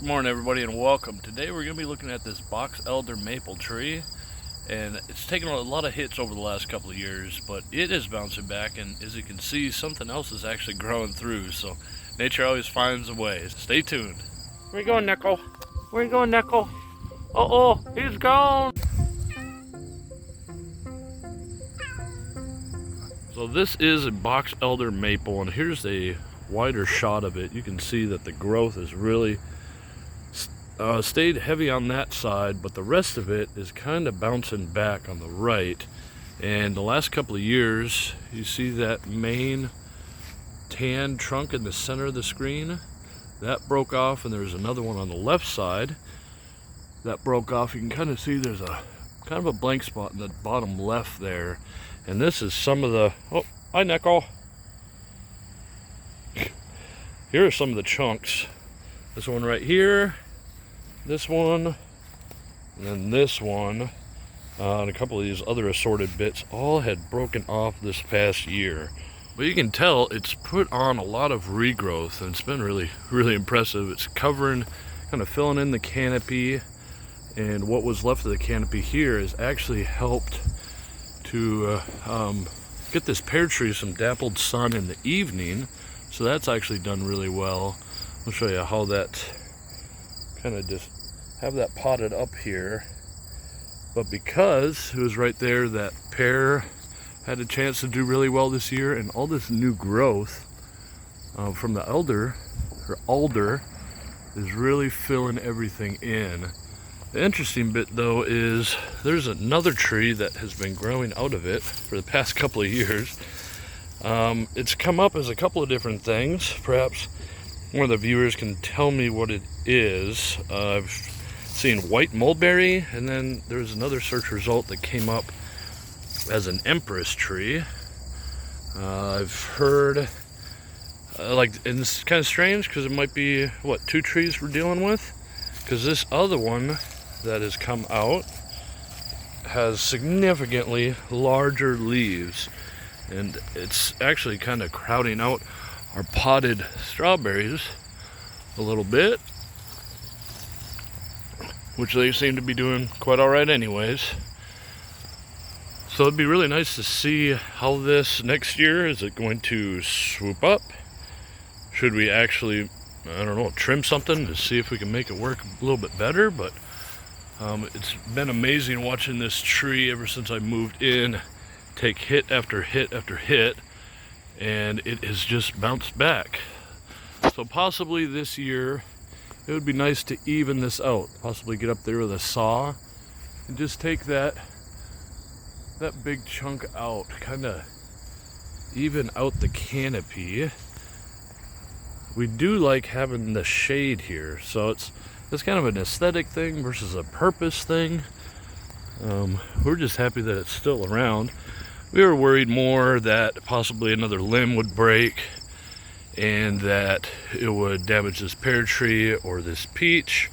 Good morning, everybody, and welcome. Today we're going to be looking at this box elder maple tree, and it's taken a lot of hits over the last couple of years, but it is bouncing back, and as you can see, something else is actually growing through, so nature always finds a way. Stay tuned. Where you going, Nickel? Where you going, Nickel? Uh-oh, he's gone! So this is a box elder maple, and here's a wider shot of it. You can see that the growth is really stayed heavy on that side, but the rest of it is kind of bouncing back on the right. And the last couple of years, you see that main tan trunk in the center of the screen that broke off, and there's another one on the left side that broke off. You can kind of see there's a kind of a blank spot in the bottom left there, and this is some of the hi Nickel. Here are some of the chunks. This one right here, this one, and then this one, and a couple of these other assorted bits all had broken off this past year. But you can tell it's put on a lot of regrowth, and it's been really impressive. It's covering, kind of filling in the canopy, and what was left of the canopy here has actually helped to get this pear tree some dappled sun in the evening, so that's actually done really well. I'll show you how that kind of just have that potted up here, but because it was right there, that pear had a chance to do really well this year, and all this new growth from the alder is really filling everything in. The interesting bit though is there's another tree that has been growing out of it for the past couple of years. It's come up as a couple of different things. Perhaps one of the viewers can tell me what it is. I've seen white mulberry, and then there's another search result that came up as an empress tree. I've heard, and it's kind of strange because it might be, two trees we're dealing with? Because this other one that has come out has significantly larger leaves, and it's actually kind of crowding out our potted strawberries a little bit, which they seem to be doing quite all right anyways. So it'd be really nice to see how this next year, is it going to swoop up? Should we actually, I don't know, trim something to see if we can make it work a little bit better? But it's been amazing watching this tree ever since I moved in take hit after hit after hit, and it has just bounced back. So possibly this year it would be nice to even this out, possibly get up there with a saw and just take that big chunk out, kind of even out the canopy. We do like having the shade here, so it's kind of an aesthetic thing versus a purpose thing. We're just happy that it's still around. We were worried more that possibly another limb would break and that it would damage this pear tree or this peach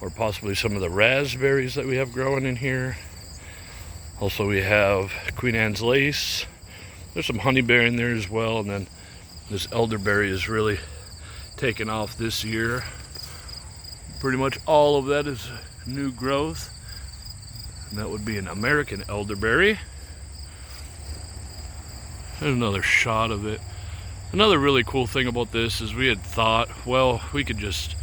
or possibly some of the raspberries that we have growing in here. Also, we have Queen Anne's lace. There's some honeyberry in there as well, and then this elderberry is really taken off this year. Pretty much all of that is new growth, and that would be an American elderberry. There's another shot of it. Another really cool thing about this is we had thought, well, we could just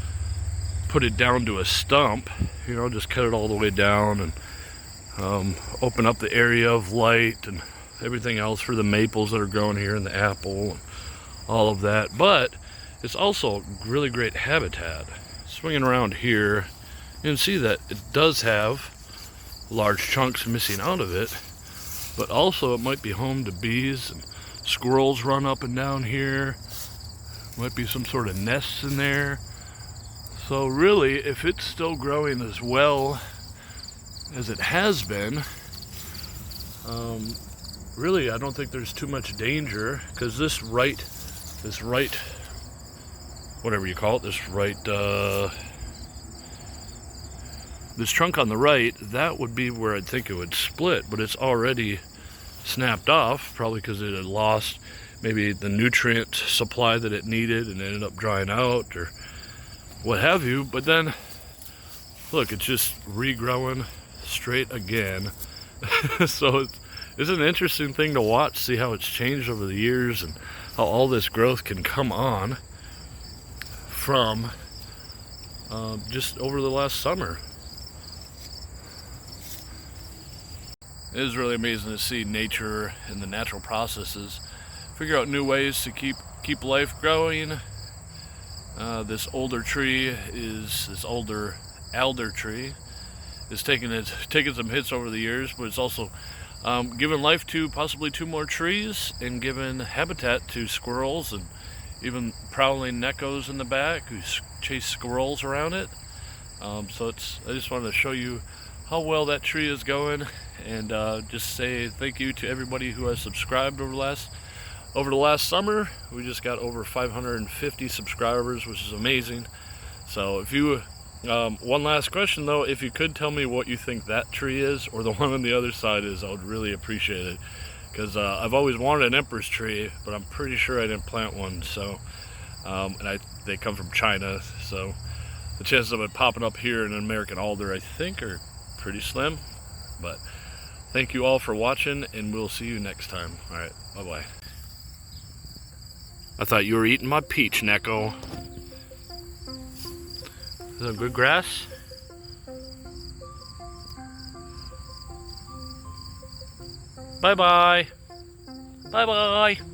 put it down to a stump, just cut it all the way down and open up the area of light and everything else for the maples that are growing here and the apple and all of that. But it's also really great habitat. Swinging around here, you can see that it does have large chunks missing out of it, but also it might be home to bees, and squirrels run up and down here. Might be some sort of nests in there. So really, if it's still growing as well as it has been, really I don't think there's too much danger, because this right, whatever you call it, this trunk on the right, that would be where I'd think it would split, but it's already snapped off, probably because it had lost maybe the nutrient supply that it needed and ended up drying out, or what have you, but then look, it's just regrowing straight again. So it's an interesting thing to watch, see how it's changed over the years and how all this growth can come on from just over the last summer. It is really amazing to see nature and the natural processes figure out new ways to keep life growing. This older tree is this older alder tree is taking some hits over the years, but it's also given life to possibly 2 more trees and given habitat to squirrels and even prowling neckos in the back who chase squirrels around it. So I just wanted to show you how well that tree is going, and just say thank you to everybody who has subscribed over the last summer. We just got over 550 subscribers, which is amazing. So if you one last question though, if you could tell me what you think that tree is or the one on the other side is, I would really appreciate it, because I've always wanted an empress tree, but I'm pretty sure I didn't plant one. So and they come from China, so the chances of it popping up here in an American alder, I think, are pretty slim. But thank you all for watching, and we'll see you next time. All right, bye-bye. I thought you were eating my peach, Neko. Is that good grass? Bye-bye. Bye-bye.